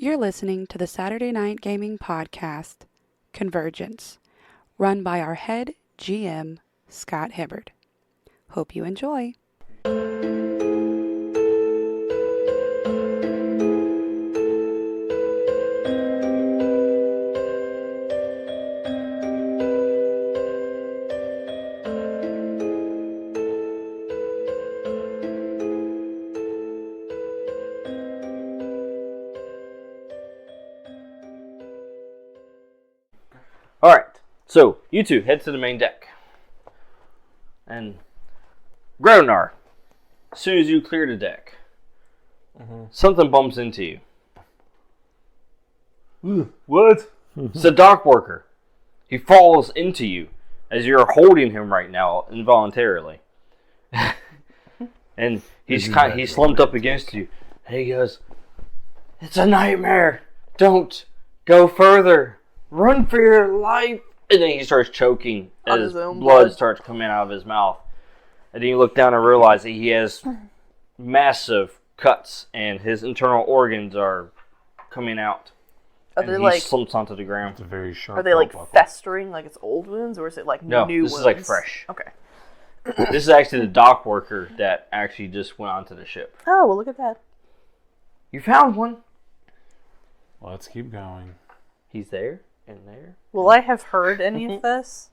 You're listening to the Saturday Night Gaming Podcast, Convergence, run by our head GM, Scott Hibbard. Hope you enjoy. Alright, so you two head to the main deck. And Gronar, as soon as you clear the deck, something bumps into you. What? It's a dock worker. He falls into you as you're holding him right now involuntarily. And he's slumped up against you. And he goes, "It's a nightmare. Don't go further. Run for your life." And then he starts choking as blood starts coming out of his mouth. And then you look down and realize that he has massive cuts and his internal organs are coming out. Are they he slumps onto the ground. It's a very sharp. Are they like festering, like it's old wounds, or is it like new wounds? No, this is like fresh. Okay. This is actually the dock worker that actually just went onto the ship. Oh, well, look at that. You found one. Let's keep going. He's there and there. Will I have heard any of this?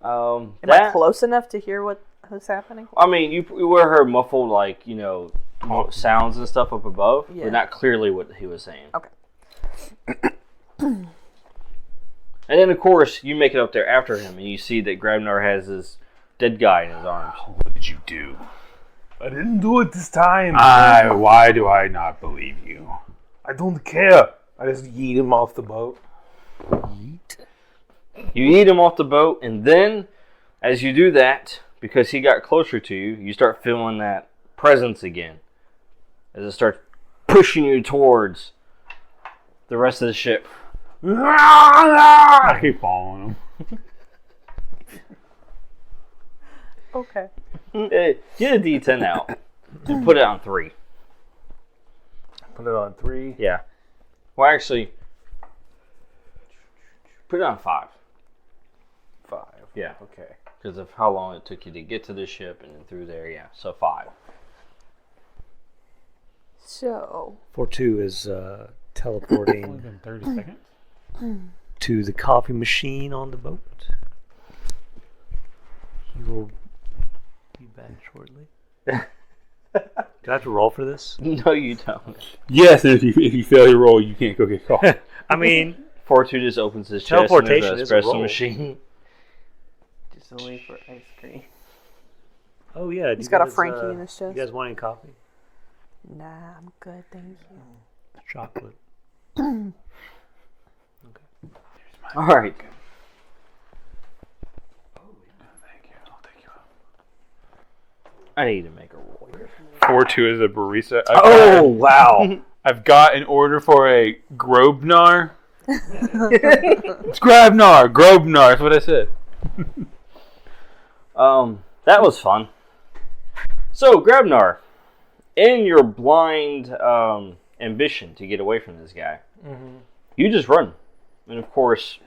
Am I close enough to hear what was happening? I mean, you were heard muffled, like, sounds and stuff up above, but not clearly what he was saying. Okay. And then, of course, you make it up there after him, and you see that Grabnar has this dead guy in his arms. What did you do? I didn't do it this time. Why do I not believe you? I don't care. I just yeet him off the boat. Yeet? You yeet him off the boat, and then, as you do that, because he got closer to you, you start feeling that presence again. As it starts pushing you towards the rest of the ship. I keep following him. Okay. Get a D10 out and put it on 3. Put it on 3? Yeah. Well, actually, put it on 5. 5. Yeah. Okay. Because of how long it took you to get to the ship and then through there, yeah. So 5. So 4-2 is teleporting Only been 30 seconds. to the coffee machine on the boat. He will be back shortly. Do I have to roll for this? No, you don't. Yes, and if you fail your roll, you can't go get caught. I mean, 4-2 just opens his chest and teleportation there's is a an espresso roll. machine. Just only for ice cream. oh yeah. he's got a Frankie in his chest. You guys want any coffee? Nah, I'm good, thank you. Chocolate. All right. Thank you. I'll take you out. I need to make a roll here. 4-2 is a barista. Wow. I've got an order for a Grobnar. It's Grabnar. Grobnar. That's what I said. That was fun. So, Grabnar, in your blind ambition to get away from this guy, you just run. And of course,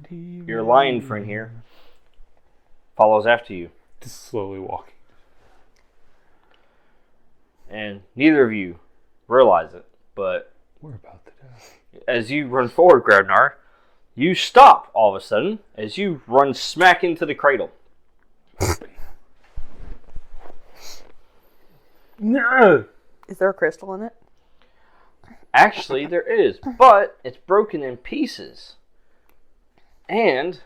your lion friend here follows after you. Just slowly walking. And neither of you realize it, but We're about to die. as you run forward, Grabnar, you stop all of a sudden as you run smack into the cradle. No! Is there a crystal in it? Actually, there is, but it's broken in pieces. And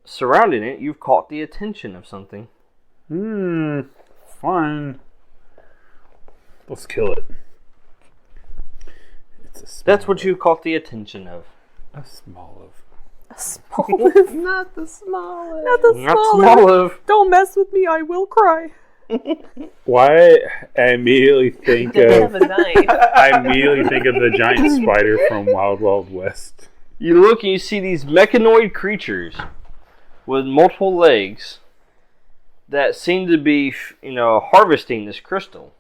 surrounding it, you've caught the attention of something. Fun. Let's kill it. It's a small That's what you caught the attention of. A small of. A small Not the smallest. Not the Not smallest. small of. Don't mess with me, I will cry. Why I immediately think They have of a knife. I immediately think of the giant spider from Wild Wild West. You look and you see these mechanoid creatures with multiple legs that seem to be, harvesting this crystal.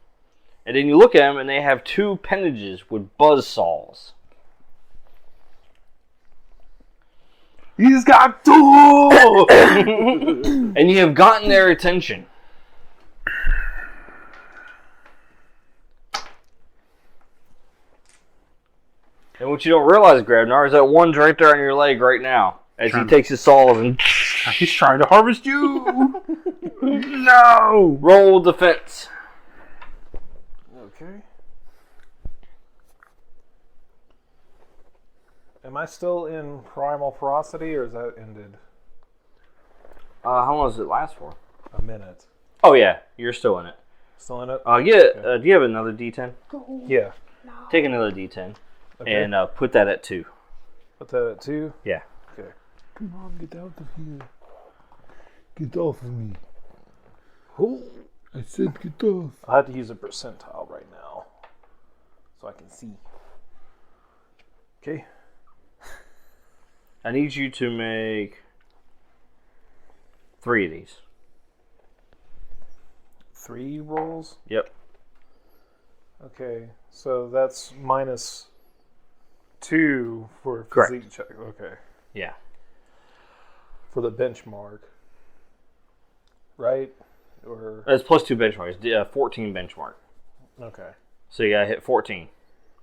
And then you look at them, and they have 2 appendages with buzz saws. He's got 2! And you have gotten their attention. And what you don't realize, Grabnar, is that one's right there on your leg right now. As he takes his saws and... He's trying to harvest you! No! Roll defense. Okay. Am I still in primal ferocity, or is that ended? How long does it last for? A minute. Oh, yeah. You're still in it. Still in it? Do you have another D10? Yeah. Take another D10 Okay. and put that at 2. Put that at 2? Yeah. Okay. Come on, get out of here. Get off of me. Oh. I said get off. I have to use a percentile right now, so I can see. Okay. I need you to make 3 of these. 3 rolls? Yep. Okay, so that's minus 2 for Correct. physique check. Okay. Yeah. For the benchmark. Right? Or It's plus 2 benchmarks. 14 benchmark. okay. So you gotta hit 14.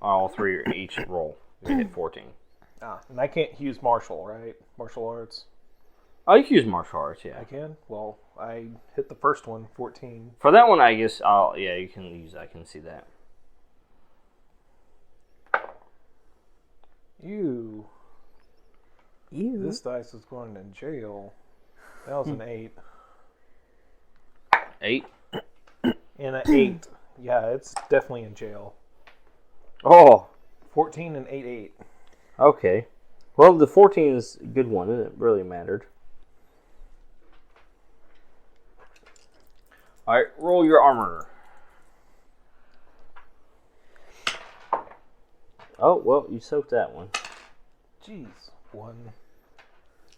All 3 each roll. You hit 14. And I can't use martial, right? Martial arts. Oh, you can use martial arts, yeah. I can? Well, I hit the first one, 14. For that one, I guess, yeah, you can use, I can see that. Ew. You. This dice is going to jail. That was an 8. 8? And an 8. Yeah, it's definitely in jail. Oh, 14 and 8, 8. okay. Well, the 14 is a good one, and it really mattered. Alright, roll your armor. Oh, well, you soaked that one. Jeez. 1.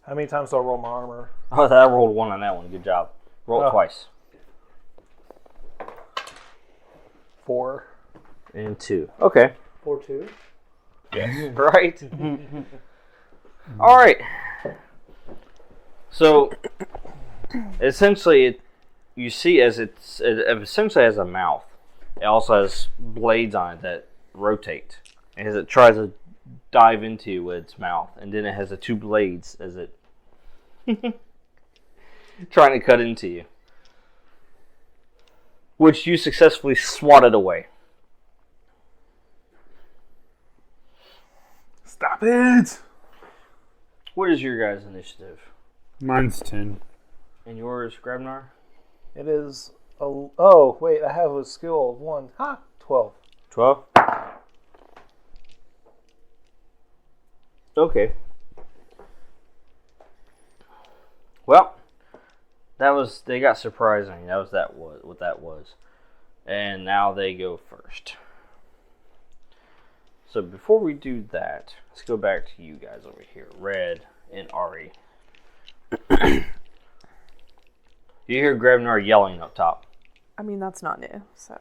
How many times do I roll my armor? Oh, I rolled 1 on that one. Good job. Roll it twice. 4. And 2. Okay. 4, 2. Yes. Right? Alright. So, essentially, you see it essentially has a mouth. It also has blades on it that rotate. As it tries to dive into you with its mouth. And then it has the 2 blades as it trying to cut into you. Which you successfully swatted away. Stop it! What is your guys' initiative? Mine's 10. And yours, Grabnar? It is. Oh, wait, I have a skill of 1. Ha! 12. 12? Okay. Well, they got surprising. What that was. And now they go first. So before we do that, let's go back to you guys over here, Red and Ari. You hear Grabnar yelling up top. I mean, that's not new, so.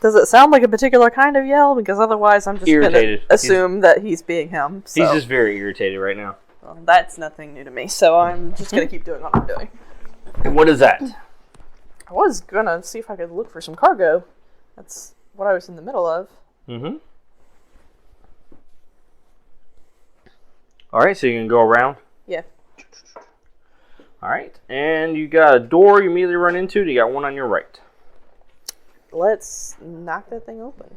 Does it sound like a particular kind of yell? Because otherwise I'm just going to assume that he's being him. So. He's just very irritated right now. Well, that's nothing new to me, so I'm just going to keep doing what I'm doing. And what is that? I was going to see if I could look for some cargo. That's what I was in the middle of. Mm-hmm. Alright, so you can go around? Yeah. Alright, and you got a door you immediately run into. You got one on your right. Let's knock that thing open.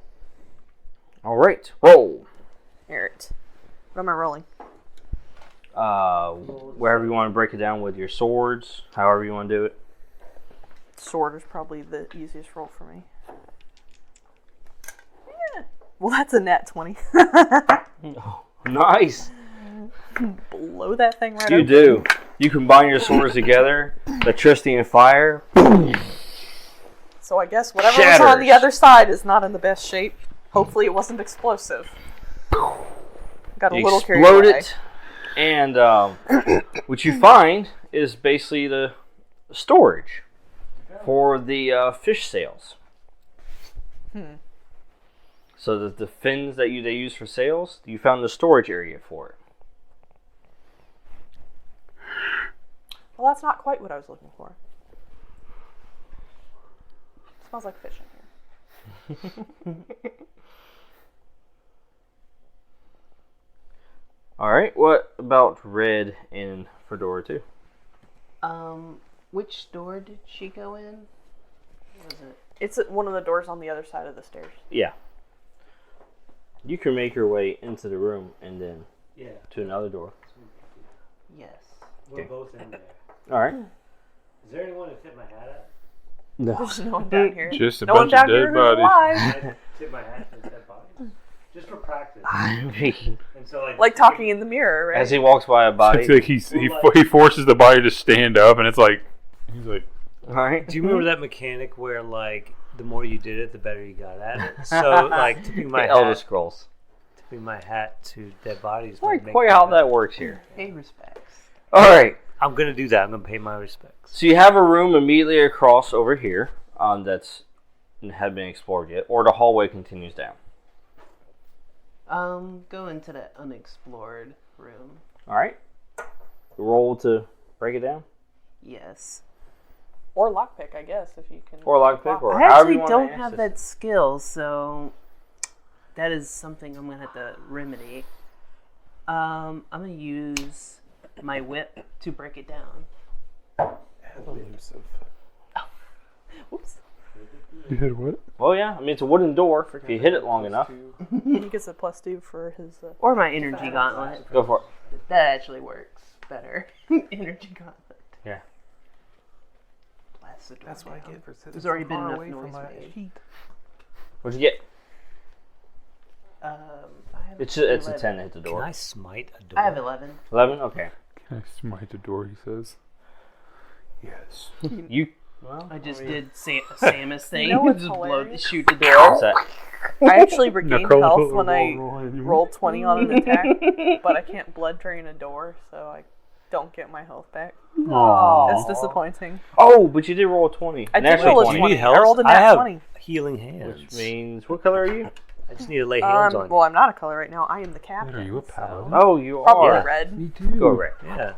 Alright, roll. Alright. What am I rolling? Wherever you want to break it down with your swords, however you want to do it. Sword is probably the easiest roll for me. Yeah. Well, that's a nat 20. Oh, nice. Blow that thing right You open. do. You combine your swords together, electricity and fire. So I guess whatever Shatters. was on the other side is not in the best shape. Hopefully it wasn't explosive. Got a You little carried explode away. it, and what you find is basically the storage. for the fish sails. So the fins that they use for sails, you found the storage area for it. Well, that's not quite what I was looking for. It smells like fish in here. All right. What about Red and Fedora 2? Which door did she go in? What was it? It's at one of the doors on the other side of the stairs. Yeah. You can make your way into the room and then to another door. Yes. We're both in there. All right. Is there anyone to tip my hat at? No. There's no one down here. Just a no one bunch of down here dead who's bodies. alive. I tip my hat to dead bodies. Just for practice. I mean, And so Like talking in the mirror, right? as he walks by a body. It's like he forces the body to stand up, and it's like he's like, All right. Do you remember that mechanic where, like, the more you did it, the better you got at it? So, like, tipping my Elder hat, Scrolls. tipping my hat to dead bodies. Like might make quite me how better. that works here. Pay respects. All right. I'm gonna do that. I'm gonna pay my respects. So you have a room immediately across over here that's hadn't been explored yet, or the hallway continues down. Go into that unexplored room. All right. Roll to break it down, Yes. Or lockpick, I guess, if you can. or lockpick, or I however actually you want don't to have access that it. skill, so that is something I'm gonna have to remedy. I'm gonna use my whip to break it down. Oops. you hit what? Well, yeah. I mean, it's a wooden door. If you hit it long enough, He gets a +2 for his. Or my energy gauntlet. go for it. That actually works better. Energy gauntlet. Yeah. Blast the door That's what I down. get for sitting There's already so been far enough away from noise my made. sheet. What'd you get? I have It's a 11. 10 to hit the Can door. I smite a door? I have 11. 11. Okay. Can I smite the door? He says. Yes. You. Well, I just did Samus thing. You know what's just hilarious? shoot the what's door. that? I actually regain Nicole health put when the I roll on you. roll 20 on an attack, but I can't blood drain a door, so I don't get my health back. Aww. It's disappointing. Oh, but you did roll a 20. I An did actual roll a 20. Do you need 20. help? I rolled a I nat have 20. healing hands. Which means, what color are you? I just need to lay hands on you. Well, I'm not a color right now. I am the captain. Are you a so- paladin? Oh, you Probably are. red. Me too. Go red. Yeah.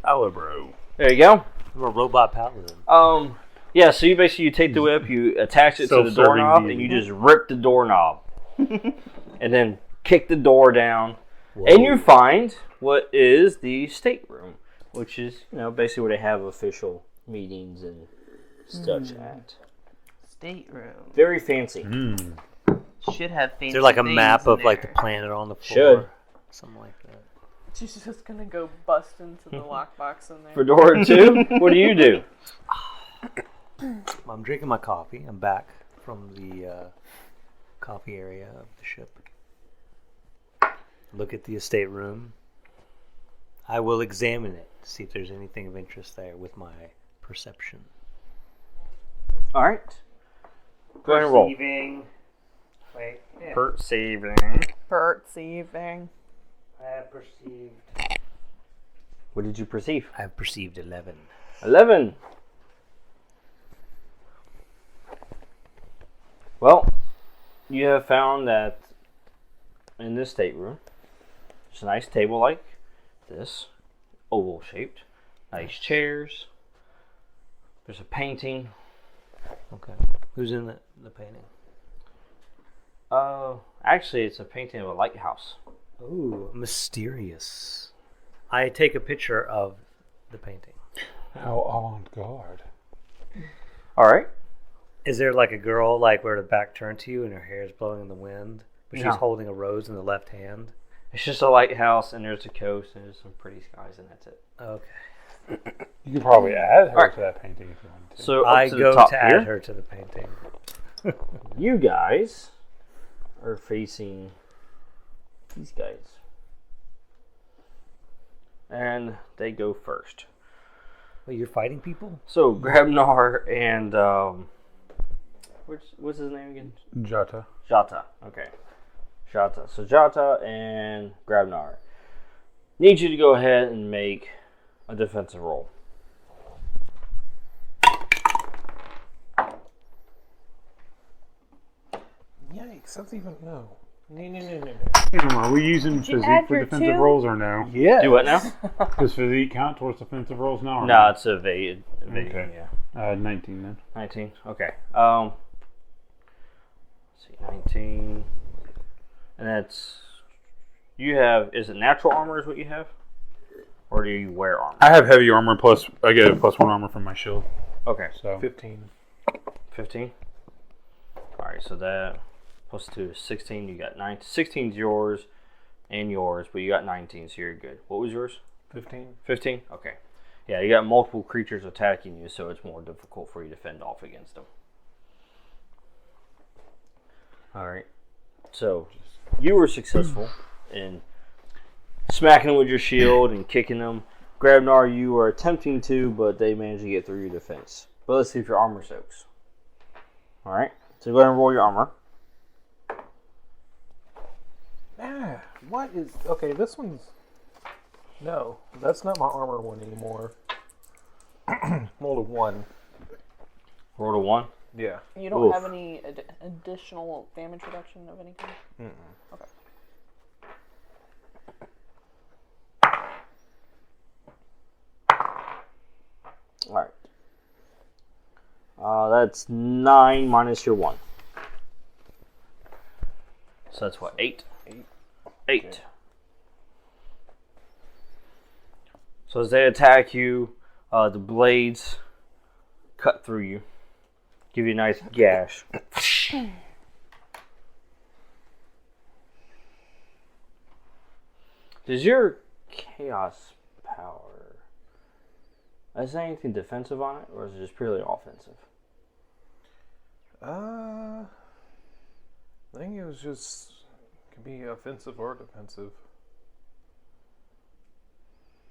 Hello, bro. There you go. I'm a robot paladin. Yeah, so you take the whip, you attach it to the Self-serving doorknob, demon. and you just rip the doorknob. And then kick the door down. Whoa. And you find what is the stateroom, which is, basically where they have official meetings and such at. Stateroom. Very fancy. Should have fancy Is there like a things map in of like the there. planet on the floor? Should. Something like that. She's just gonna go bust into the lockbox in there. Fedora 2, what do you do? I'm drinking my coffee. I'm back from the coffee area of the ship. Look at the estate room. I will examine it to see if there's anything of interest there with my perception. All right. Go ahead and roll. Perceiving. Wait. Yeah. Perceiving. I have perceived. What did you perceive? I have perceived 11. 11. Well, you have found that in this stateroom, there's a nice table like this, oval shaped, nice chairs. There's a painting. Okay. Who's in the painting? Actually, it's a painting of a lighthouse. Ooh, mysterious. I take a picture of the painting. How avant-garde. All right. Is there like a girl like where the back turned to you and her hair is blowing in the wind, but No. she's holding a rose in the left hand? It's just a lighthouse, and there's a coast, and there's some pretty skies, and that's it. Okay. You could probably add her Alright. to that painting if you wanted to. So up I to go the top to here, add her to the painting. you guys are facing these guys. And they go first. Wait, you're fighting people? So Grabnar and what's his name again? Jata. Jata. Okay. Jata. So Jata and Grabnar. Need you to go ahead and make a defensive roll. That's even no. Are we using physique for defensive rolls or no? Yeah. Do what now? Does physique count towards defensive rolls now? Or No, it's evade. Okay. Yeah. 19 then. 19. Okay. Let's see, 19, and that's you have. Is it natural armor? Is what you have, or do you wear armor? I have heavy armor plus I get a +1 armor from my shield. Okay. So 15. 15. All right. So that +2 is 16. You got 9. 16 is yours and yours, but you got 19, so you're good. What was yours? 15. 15. Okay. Yeah, you got multiple creatures attacking you, so it's more difficult for you to fend off against them. Alright. So, you were successful in smacking them with your shield and kicking them. Grabnar, you were attempting to, but they managed to get through your defense. But let's see if your armor soaks. Alright. So go ahead and roll your armor. What is... Okay, this one's... No, that's not my armor one anymore. Roll a 1. Roll a 1. Yeah. You don't have any additional damage reduction of any kind? Okay. Alright. That's 9 minus your 1. So that's what? 8? 8. Okay. So as they attack you, the blades cut through you. Give you a nice gash. Does your chaos power... Is there anything defensive on it, or is it just purely offensive? I think it was just... It can be offensive or defensive.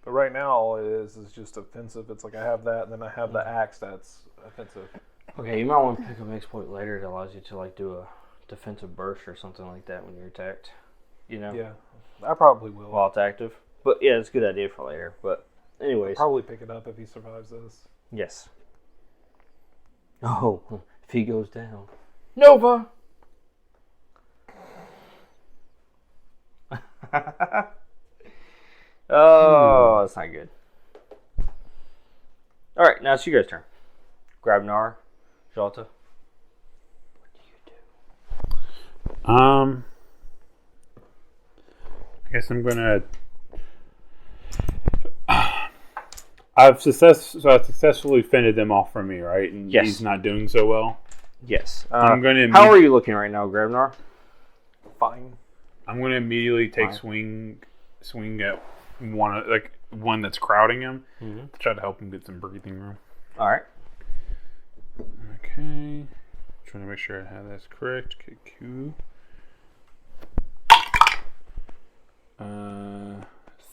But right now, all it is just offensive. It's like I have that, and then I have the axe that's offensive. Okay, you might want to pick up an exploit later that allows you to like do a defensive burst or something like that when you're attacked. You know? Yeah, I probably will. While it's active. But yeah, it's a good idea for later. But anyways. I'll probably pick it up if he survives this. Yes. Oh, if he goes down. Nova! Oh, that's not good. Alright, now it's you guys' turn. Grabnar, Jalta. What do you do? I guess I'm gonna. I've successfully fended them off from me, right? And yes. He's not doing so well. Yes. I'm gonna. How are you looking right now, Grabnar? Fine. I'm gonna immediately take swing at one that's crowding him to try to help him get some breathing room. All right. Okay. Trying to make sure I have this correct. Okay, cool.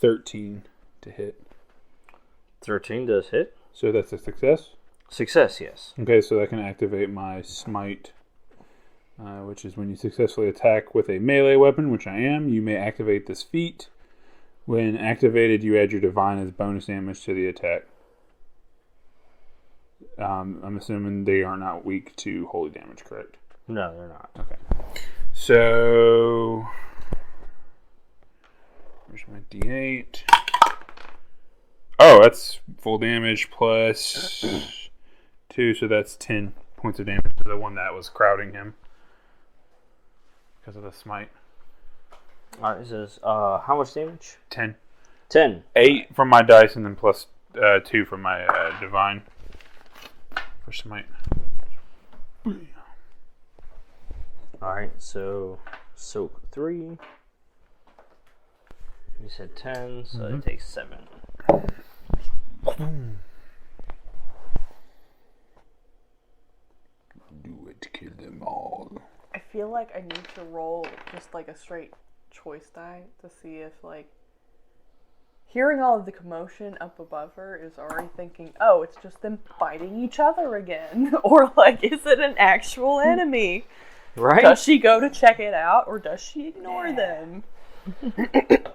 13 to hit. 13 does hit. So that's a success? Success, yes. Okay, so I can activate my smite, which is when you successfully attack with a melee weapon, which I am. You may activate this feat. When activated, you add your divine as bonus damage to the attack. I'm assuming they are not weak to holy damage, correct? No, they're not. Okay. So, where's my D8? Oh, that's full damage plus 2, so that's 10 points of damage to the one that was crowding him because of the smite. Alright, it says, how much damage? 10. 10. 8 from my dice and then plus 2 from my divine for smite. Alright, so soak 3. You said 10, so it takes 7. Do it, kill them all. I feel like I need to roll just like a straight choice die to see if like hearing all of the commotion up above her is already thinking, oh, it's just them fighting each other again. Or like, is it an actual enemy? Right? Does she go to check it out or does she ignore them?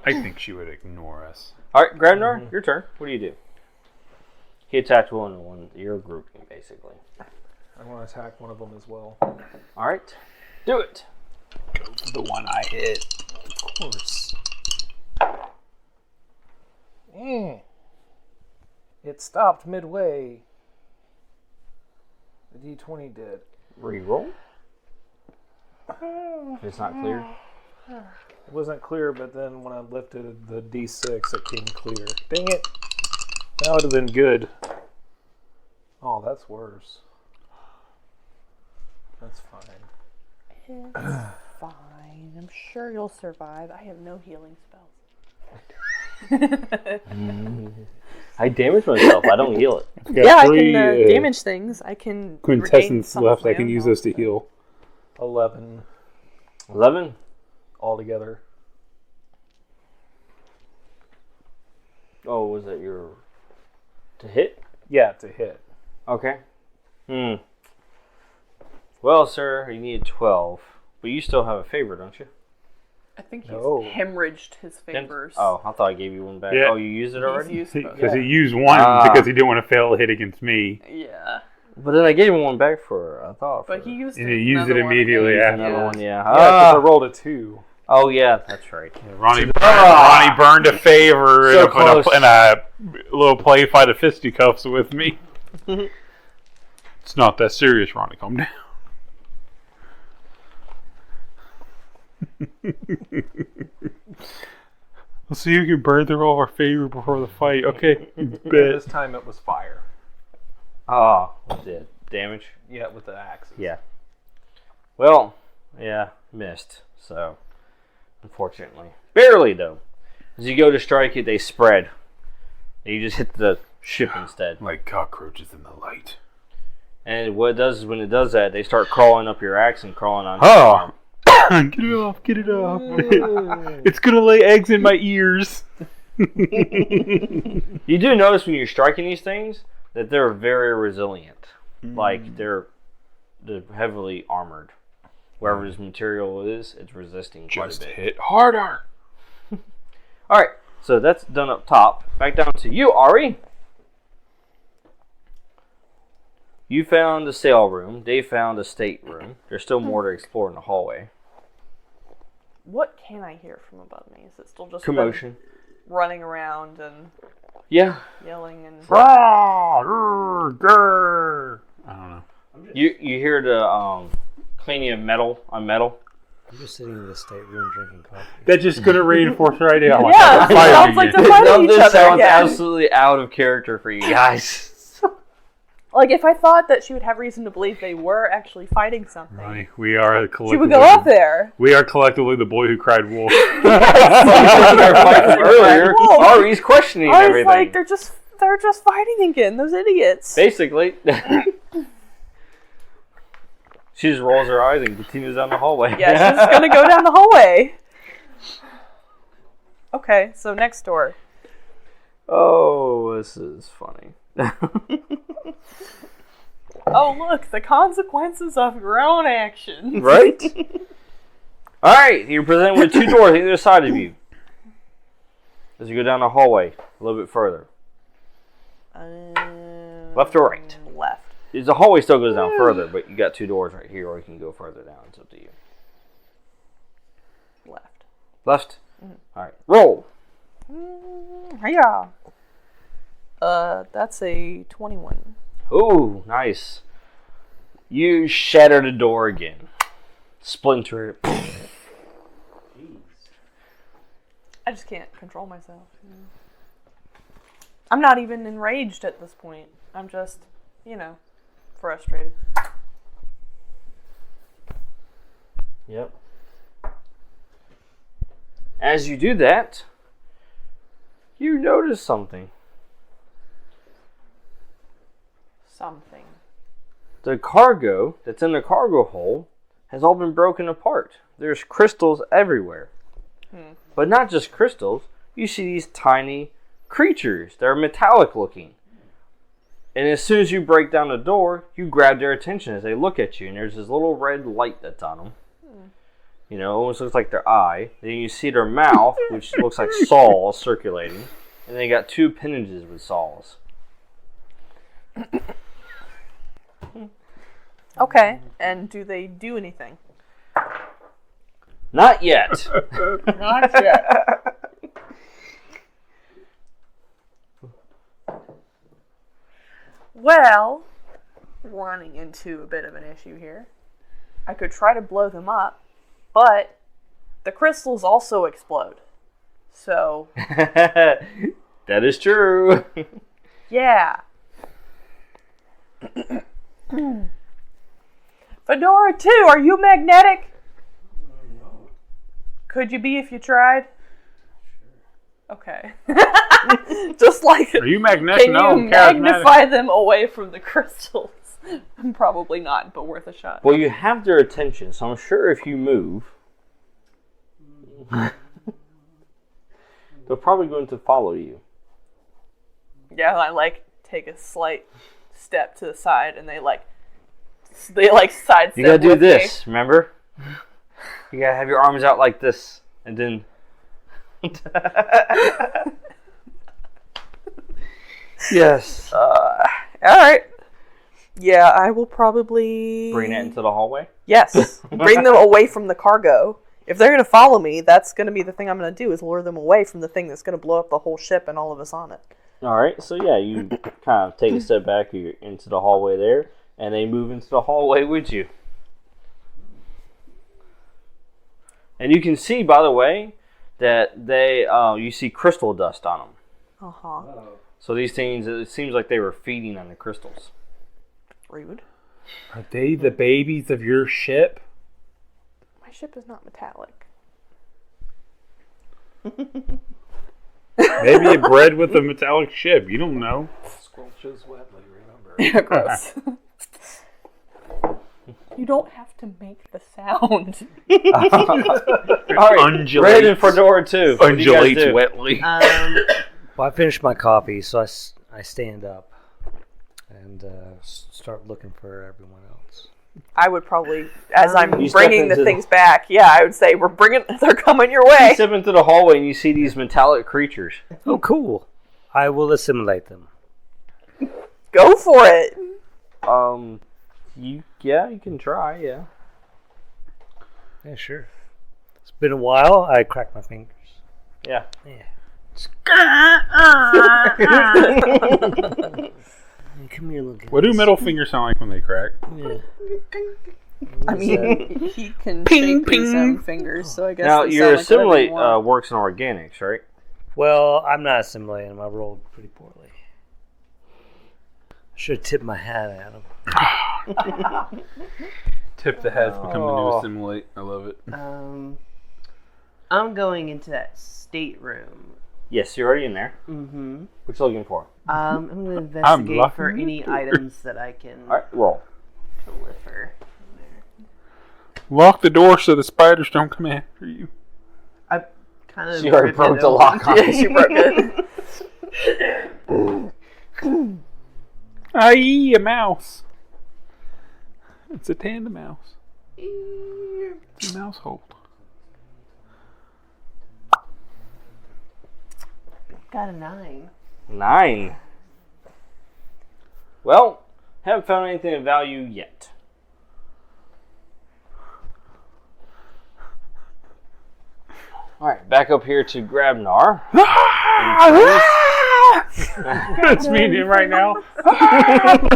I think she would ignore us. Alright, Grabnar, your turn. What do you do? He attacked one. You're grouping, basically. I want to attack one of them as well. Alright. Do it. Go for the one I hit. Of course. It stopped midway. The D20 did. Reroll. If it's not clear. It wasn't clear, but then when I lifted the D6, it came clear. Dang it. That would have been good. Oh, that's worse. That's fine. It's fine. I'm sure you'll survive. I have no healing spells. I damage myself. I don't heal it. I've got Yeah, three, I can damage things. I can regain quintessence some of left. my I can own use health, those to but- heal. 11 11. altogether. Oh, was that your to hit? Yeah, to hit. Okay. Well, sir, you need 12, but you still have a favor, don't you? I think he's No. hemorrhaged his favors. Oh, I thought I gave you one back. Yeah. Oh, you used it already? He's used Because he both. used one because he didn't want to fail a hit against me. Yeah. But then I gave him one back for I thought. But for he used And he used it another one immediately again. after. another one, yeah. Yeah, because I rolled a 2. Oh yeah, that's right. Ronnie burned a favor So in close. a little play fight of fisticuffs with me. It's not that serious, Ronnie. Calm down. Let's see who can burn through all our favor before the fight. Okay, you But bet. this time it was fire. Oh, the damage. Yeah, with the axes. Yeah. Well, yeah, missed. So, unfortunately, barely though. As you go to strike it, they spread. And you just hit the ship instead. Like cockroaches in the light. And what it does is when it does that, they start crawling up your axe and crawling on. Oh, get it off! Get it off! It's gonna lay eggs in my ears. You do notice when you're striking these things that they're very resilient. Like they're heavily armored. Wherever this material is, it's resisting quite Just a bit. hit harder. All right, so that's done up top. Back down to you, Ari. You found a sail room. They found a stateroom. There's still more to explore in the hallway. What can I hear from above me? Is it still just them Commotion. running around and Yeah. yelling and... I don't know. You hear the cleaning of metal on metal. I'm just sitting in the stateroom drinking coffee. That's just gonna reinforce right now. Yeah, it sounds like they're fighting each This other sounds again. absolutely out of character for you guys. Like, if I thought that she would have reason to believe they were actually fighting something, Ronnie, we are she collectively. would go up there. We are collectively the boy who cried wolf. Earlier, Whoa. Ari's questioning I was everything. like, they're just fighting again, those idiots. Basically. She just rolls her eyes and continues down the hallway. Yeah, she's gonna go down the hallway. Okay, so next door. Oh, this is funny. Oh, look, the consequences of your own actions. Right? Alright, you're presented with two doors on either side of you. As you go down the hallway a little bit further. Left or right? Left. The hallway still goes down further, but you got two doors right here, or you can go further down. It's up to you. Left. Left? Alright, roll. Yeah. That's a 21. Ooh, nice. You shatter the door again. Splinter it. I just can't control myself. I'm not even enraged at this point. I'm just, frustrated. Yep. As you do that, you notice something. Something. The cargo that's in the cargo hold has all been broken apart. There's crystals everywhere. But not just crystals. You see these tiny creatures. They're metallic looking. And as soon as you break down the door, you grab their attention as they look at you. And there's this little red light that's on them. It almost looks like their eye. Then you see their mouth, which looks like saws circulating. And they got two appendages with saws. Okay, and do they do anything? Not yet. Not yet. Well, running into a bit of an issue here. I could try to blow them up, but the crystals also explode. So, That is true. yeah. Fedora 2, are you magnetic? Could you be if you tried? Okay. Just like, Are you magnetic? can No, you I'm charismatic. magnify them away from the crystals? Probably not, but worth a shot. Well, you have their attention, so I'm sure if you move, they're probably going to follow you. Yeah, I like take a slight step to the side, and they sidestep. You gotta do with this, remember? You gotta have your arms out like this, and then... Yes. All right. Yeah, I will probably Bring that into the hallway? Yes, bring them away from the cargo. If they're gonna follow me, that's gonna be the thing I'm gonna do is lure them away from the thing that's gonna blow up the whole ship and all of us on it. Alright, so yeah, you kind of take a step back into the hallway there, and they move into the hallway with you. And you can see, by the way, that you see crystal dust on them. Uh-huh. So these things, it seems like they were feeding on the crystals. Rude. Are they the babies of your ship? My ship is not metallic. Maybe it bred with a metallic ship. You don't know. Squelches wetly, remember. Yeah, gross. You don't have to make the sound. Alright, Undulates. Red and Fedora 2. What do you guys Undulates do? wetly. Well, I finished my coffee, so I stand up and start looking for everyone else. I would probably, as I'm You step bringing the into things back, yeah, I would say they're coming your You way. step into the hallway and you see these metallic creatures. Oh, cool. I will assimilate them. Go for it. You can try, yeah. Yeah, sure. It's been a while. I cracked my fingers. Yeah. Yeah. Come here, look at What do this. middle fingers sound like when they crack? Yeah. I mean, he can shape his own fingers, so I guess. Now, they your sound like whatever assimilate you want. works in organics, right? Well, I'm not assimilating them. I rolled pretty poorly. I should have tipped my hat at him. Tip the head's become the new assimilate. I love it. I'm going into that stateroom. Yes, you're already in there. Mm-hmm. What you looking for? I'm going to investigate locking for the any items that I can All right, roll. deliver. Lock the door so the spiders don't come after you. I kind of She already broke the lock on Yeah, it. she broke it. Aye, a mouse. It's a tandem mouse. It's a mouse hold. Got a 9. 9. Well, haven't found anything of value yet. Alright, back up here to Grabnar. That's me and him right now.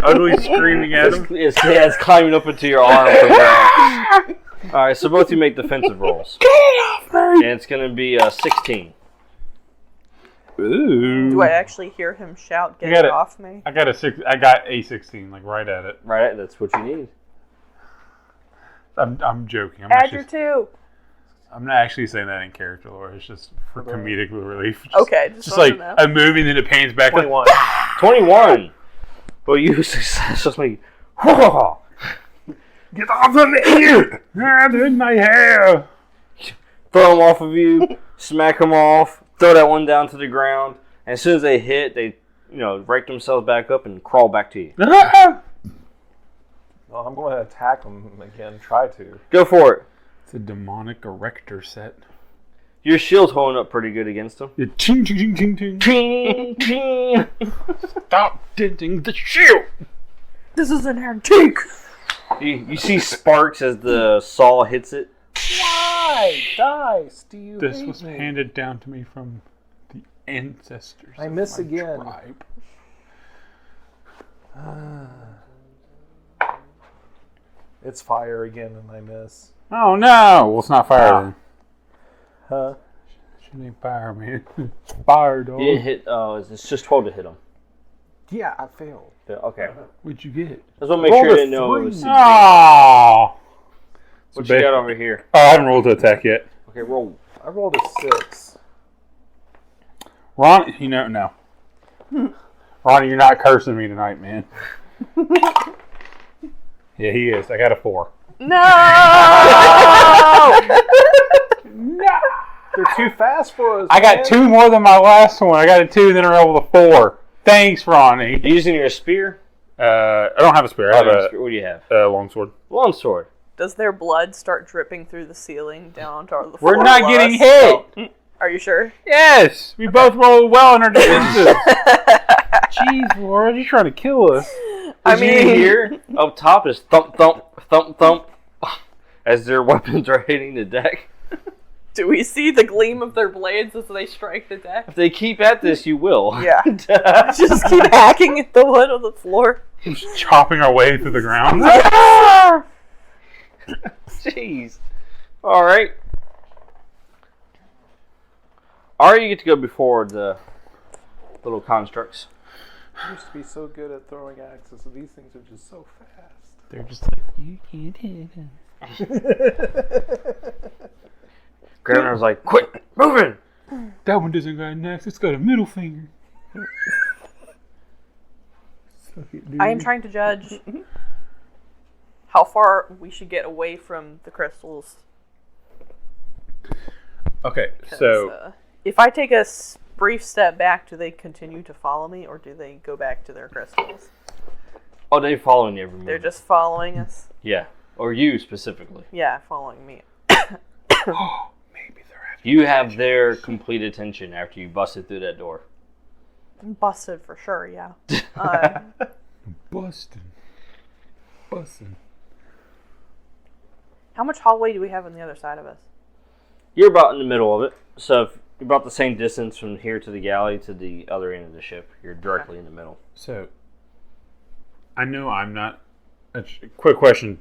Ugly screaming at him. It's climbing up into your arm from down. Alright, so both of you make defensive rolls. Get off me! And it's going to be 16. Ooh. Do I actually hear him shout, "Get got it it. off me"? I got a 16, like right at it. Right, that's what you need. I'm joking. Add your 2. I'm not actually saying that in character lore. It's just for comedic relief. Okay, Just like a movie and then it pans back. 21. 21. Well, you successfully. Get off of me! Get in my hair! Throw them off of you, smack them off, throw that one down to the ground, and as soon as they hit, they, rake themselves back up and crawl back to you. Well, I'm going to attack them again. Try to. Go for it. It's a demonic erector set. Your shield's holding up pretty good against them. It ching ching ching ching ching. Ting, ting. Stop denting the shield! This is an antique. You see sparks as the saw hits it. Dice! Do you This hate was me? handed down to me from the ancestors. I of miss my again. tribe. It's fire again, and I miss. Oh no! Well, it's not fire then. Huh? Shouldn't be fire, man. Fire, dog. You didn't hit. Oh, it's just 12 to hit him. Yeah, I failed. Okay. What'd you get? I just want to make Rolled sure you a didn't know it was. 3. Oh! What you got over here? Oh, I haven't rolled to attack yet. Okay, roll. I rolled a 6. Ron, no. Ronnie, you're not cursing me tonight, man. Yeah, he is. I got a 4. No! They're too fast for us. I got man. 2 more than my last one. I got a 2, then I rolled a 4. Thanks, Ronnie. You using your spear? I don't have a spear. I have a What do you have? longsword. Longsword. Does their blood start dripping through the ceiling down onto the floor? We're not below getting us? hit. Are you sure? Yes, we both rolled well in our defenses. Jeez, Laura, you're trying to kill us. I Did you mean, hear up top is thump, thump, thump, thump as their weapons are hitting the deck? do we see the gleam of their blades as they strike the deck? If they keep at this, you will. Yeah. Just keep hacking at the wood on the floor. Just chopping our way through the ground. Jeez. All right. Ari, you get to go before the little constructs. I used to be so good at throwing axes, and these things are just so fast. They're just like, you can't hit him. Gravener's like, quit moving. That one doesn't got an axe. It's got a middle finger. I am trying to judge how far we should get away from the crystals. Okay, 'Cause, so if I take a brief step back, do they continue to follow me, or do they go back to their crystals? Oh, they're following you every move. They're just following us? Yeah. Or you specifically. Yeah, following me. maybe they're after You have their complete attention after you busted through that door. Busted for sure, yeah. busting. How much hallway do we have on the other side of us? You're about in the middle of it. So if you're about the same distance from here to the galley to the other end of the ship. You're directly in the middle. So, I know I'm not. Quick question.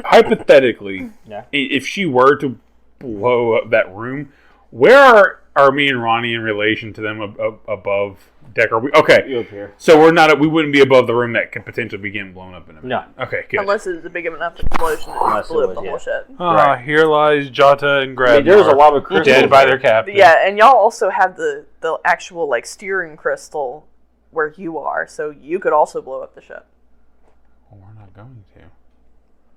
Hypothetically, Yeah. if she were to blow up that room, where are me and Ronnie in relation to them above deck? Are we okay? You up here. So we wouldn't be above the room that could potentially be getting blown up in a minute. No. Okay, good. Unless it's a big enough explosion that Unless it blew up was, the whole yeah. shit. Ah, here lies Jota and I Grabnar. mean, there's a lot of crystals dead by their there. captain. Yeah, and y'all also have the actual like steering crystal where you are, so you could also blow up the ship. Well, we're not going to.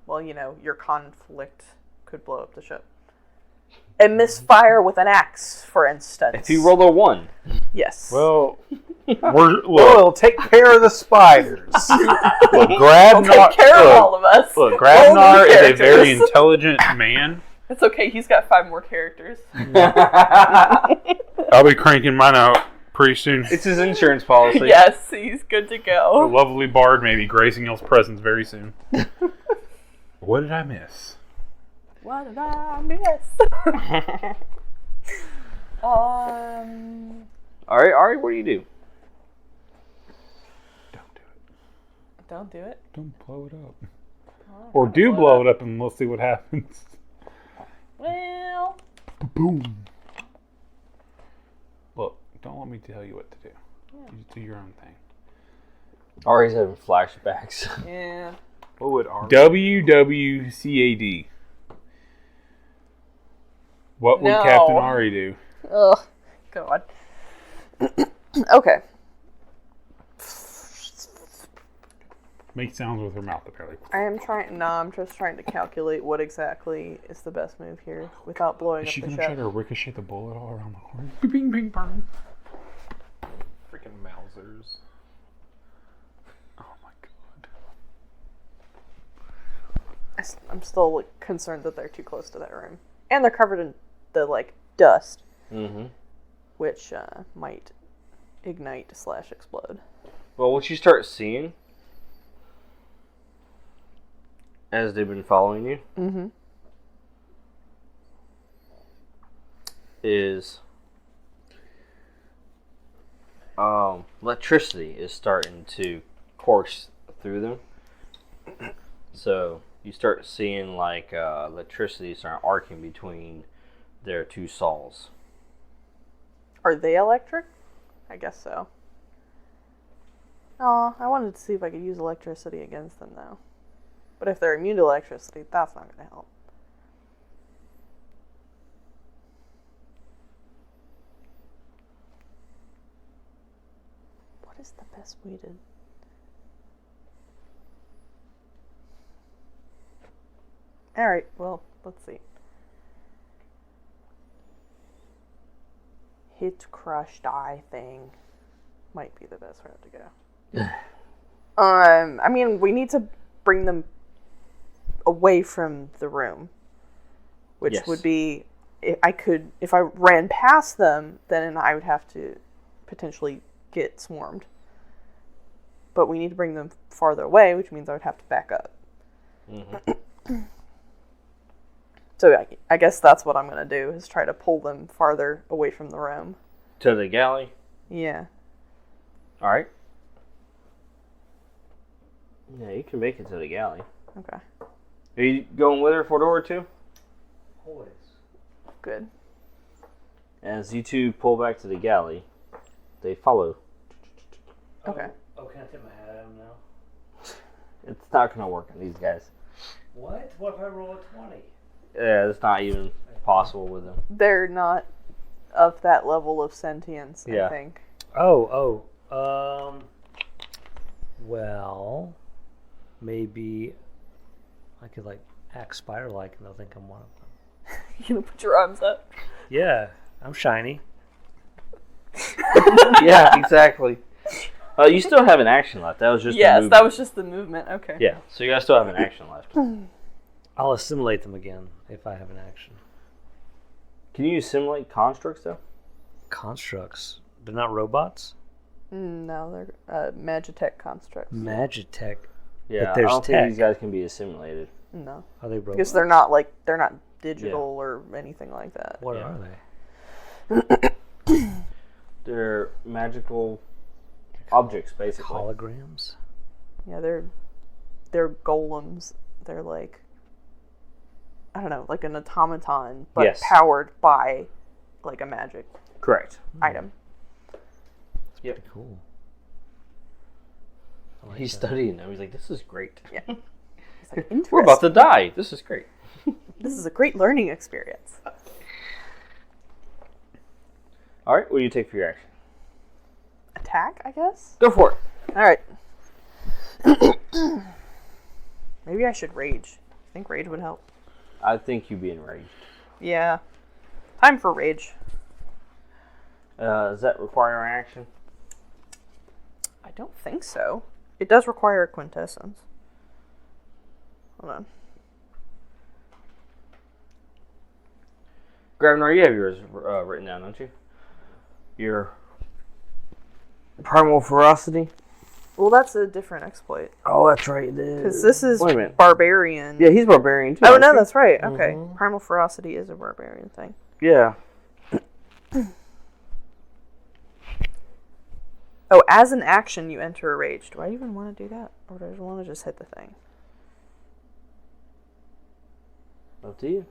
Well, you know, your conflict could blow up the ship. And misfire with an axe, for instance. If you roll a 1. Yes. Well, Well, it'll take care of the spiders. look, They'll Grabnar. take care of all of us. Look, Roll Grabnar new is a very characters. intelligent man. It's okay, he's got 5 more characters. I'll be cranking mine out pretty soon. It's his insurance policy. Yes, he's good to A go. lovely bard may be gracing y'all's presence very soon. What did I miss? What did I miss? Alright, Ari, what do you do? Don't do it. Don't do it. Don't blow it up. Or do blow it up and we'll see what happens. Well, Boom. Look, don't let me tell you what to do. You do your own thing. Ari's having flashbacks. yeah. What would our WWCAD. What would No. Captain Ari do? Ugh. God. Okay. Make sounds with her mouth, apparently. I'm just trying to calculate what exactly is the best move here without blowing Is up she the going to try ship. to ricochet the bullet all around the horn? Bing, bing, bang. freaking Mausers? Oh my god. I'm still like, concerned that they're too close to that room. And they're covered in the like dust, Mm-hmm. which might ignite/explode. Well, what you start seeing as they've been following you is electricity is starting to course through them. So you start seeing like electricity start arcing between their two saws. Are they electric? I guess so. Oh, I wanted to see if I could use electricity against them, though. But if they're immune to electricity, that's not going to help. What is the best way to... Alright, well, let's see. Hit, crush, die thing might be the best route to go. I mean, we need to bring them away from the room, which Yes. would be, if I ran past them, then I would have to potentially get swarmed. But we need to bring them farther away, which means I would have to back up. Mm-hmm. So I guess that's what I'm going to do, is try to pull them farther away from the room. To the galley. Yeah. All right. Yeah, you can make it to the galley. Okay. Are you going with her for a door or two? Always. Good. As you two pull back to the galley, they follow. Okay. Oh, can I take my hat on now? It's not going to work on these guys. What? What if I roll a 20? Yeah, it's not even possible with them. They're not of that level of sentience, Yeah. I think. Well, maybe I could like act spider-like and they'll think I'm one of them. You gonna put your arms up? Yeah, I'm shiny. Yeah, exactly. You still have an action left. That was just the Yes, movement. that was just the movement. Okay. Yeah, so you guys still have an action left. I'll assimilate them again if I have an action. Can you assimilate constructs though? Constructs. They're not robots? No, they're Magitech constructs. Magitech. Yeah, But there's I don't tech. think these guys can be assimilated. No, Are they robots? because they're not digital or anything like that. What Yeah. are they? They're magical objects, basically. Holograms? Yeah, they're golems. They're like, I don't know, like an automaton, but Yes. powered by like a magic Correct. item. Yep. Pretty cool. I like He's that. studying them. He's like, this is great. Yeah. It's like, interesting. We're about to die. This is great. This is a great learning experience. All right, what do you take for your action? Attack, I guess. Go for it. All right. Maybe I should rage. I think rage would help. I think you'd be enraged. Yeah. Time for rage. Does that require an action? I don't think so. It does require a quintessence. Hold on. Gravenar, you have yours written down, don't you? Your primal ferocity. Well, that's a different exploit. Oh, that's right. It is. Because this is Wait a minute. barbarian. Yeah, he's barbarian too. Oh, isn't no, he? that's right. Okay. Mhm. Primal ferocity is a barbarian thing. Yeah. Oh, as an action, you enter a rage. Do I even want to do that? Or do I want to just hit the thing? Up to you.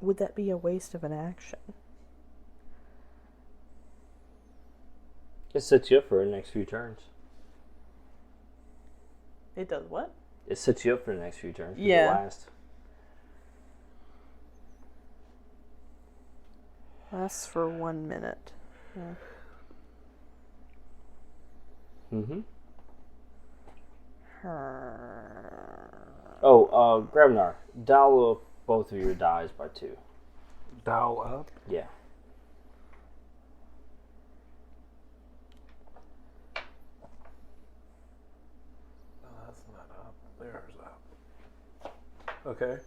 Would that be a waste of an action? It sets you up for the next few turns. It does what? It sets you up for the next few turns. Yeah. Last. Lasts for 1 minute. Yeah. Mm-hmm. Oh, Gravenar, dial up both of your dies by 2. Dial up. Yeah. No, that's not up. There's up. Okay.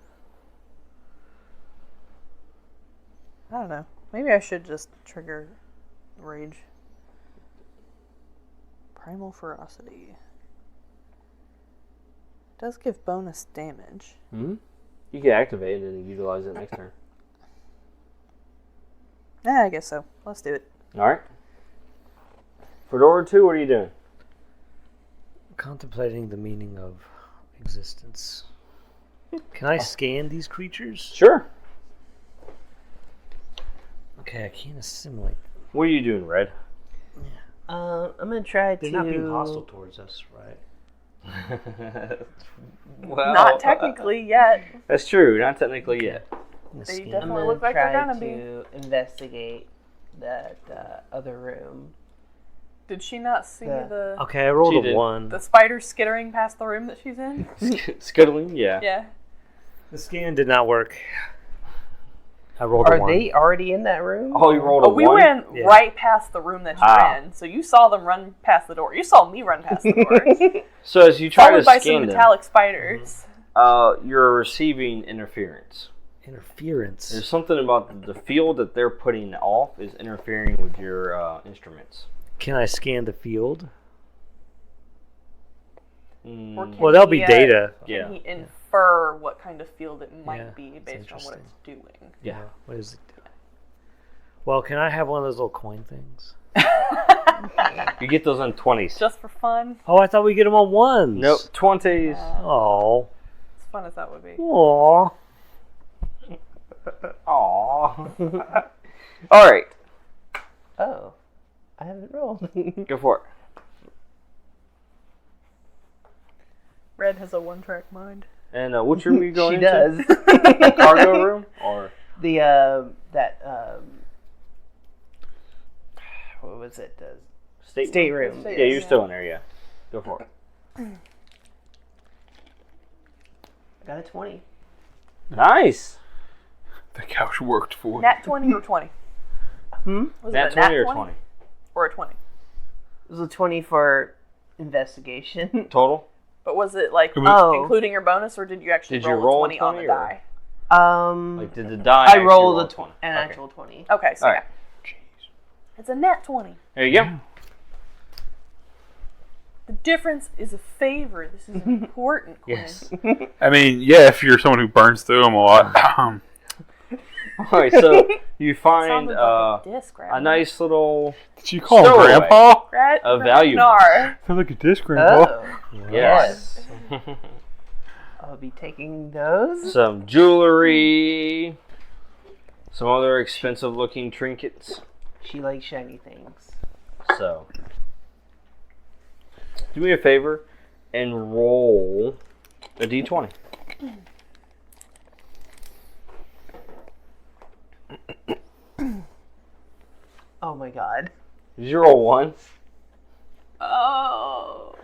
I don't know. Maybe I should just trigger rage. Primal ferocity. does give bonus damage. Hmm? You can activate it and utilize it next turn. Yeah, I guess so. Let's do it. Alright. Fedora 2, what are you doing? Contemplating the meaning of existence. Can I scan these creatures? Sure. Okay, I can't assimilate. What are you doing, Red? I'm gonna try They're to. not being hostile towards us, right? Well, Not technically yet. That's true. Not technically yet. I'm gonna They scan I'm definitely gonna look like they're try gonna to investigate that other room. Did she not see Yeah. the Okay, I rolled She a did. 1. the spider skittering past the room that she's in? Scuttling? Yeah. Yeah. The scan did not work. I rolled a Are 1. they already in that room? Oh, you rolled a Oh, we 1? ran Yeah. right past the room that you're in, so you saw them run past the door. You saw me run past the door. So as you try to Followed by some scan them, metallic spiders. you're receiving interference. Interference. There's something about the field that they're putting off is interfering with your instruments. Can I scan the field? Mm, Or can Well, that'll be he, data. Yeah. Can he infer what kind of field it might Yeah, be that's based on what it's doing? yeah. What is it? Well, can I have one of those little coin things? You get those on 20s. Just for fun? Oh, I thought we get them on 1s. Nope, 20s. Oh. As fun as that would be. Aw. Aww. All right, Oh, I haven't rolled. go for it. Red has a one-track mind. And which room are you going She into? does. Cargo room or The what was it? Stateroom. Yeah, you're still in there. Yeah, go for it. I got a 20. Nice. The couch worked for you. Nat 20 or 20? Was Nat it a 20 or 20 Or a 20? It was a 20 for investigation. total? But was it like Oh. including your bonus, or did you actually Did you roll, roll a 20 on the 20 or- die? Like, did the die? I actually rolled roll an 20? Okay. actual 20. Okay, so All yeah. right. It's a nat 20. There you go. The difference is a favor. This is important, Quinn. Yes. I mean, yeah, if you're someone who burns through them a lot. All right, so you find Sounded like a disc, a nice little Did you call him Stowaway. Grandpa? a value. Nar. Sounds like a disc, Grandpa. Oh, Yes. I'll be taking those. Some jewelry. Some other expensive looking trinkets. She likes shiny things. So, do me a favor and roll a d20. Oh my god. Did you roll 1? Oh.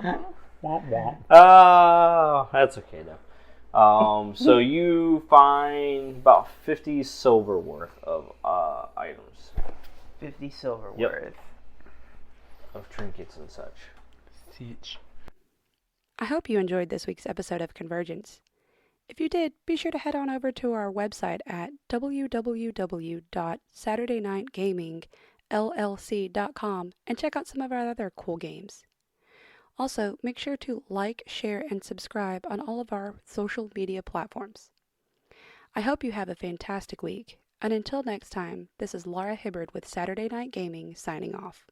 Womp womp. Oh, that's okay though. So you find about 50 silver worth of items, 50 silver Yep. worth. of trinkets and such. Teach. I hope you enjoyed this week's episode of Convergence. If you did, be sure to head on over to our website at www.saturdaynightgamingllc.com and check out some of our other cool games. Also, make sure to like, share, and subscribe on all of our social media platforms. I hope you have a fantastic week, and until next time, this is Laura Hibbard with Saturday Night Gaming signing off.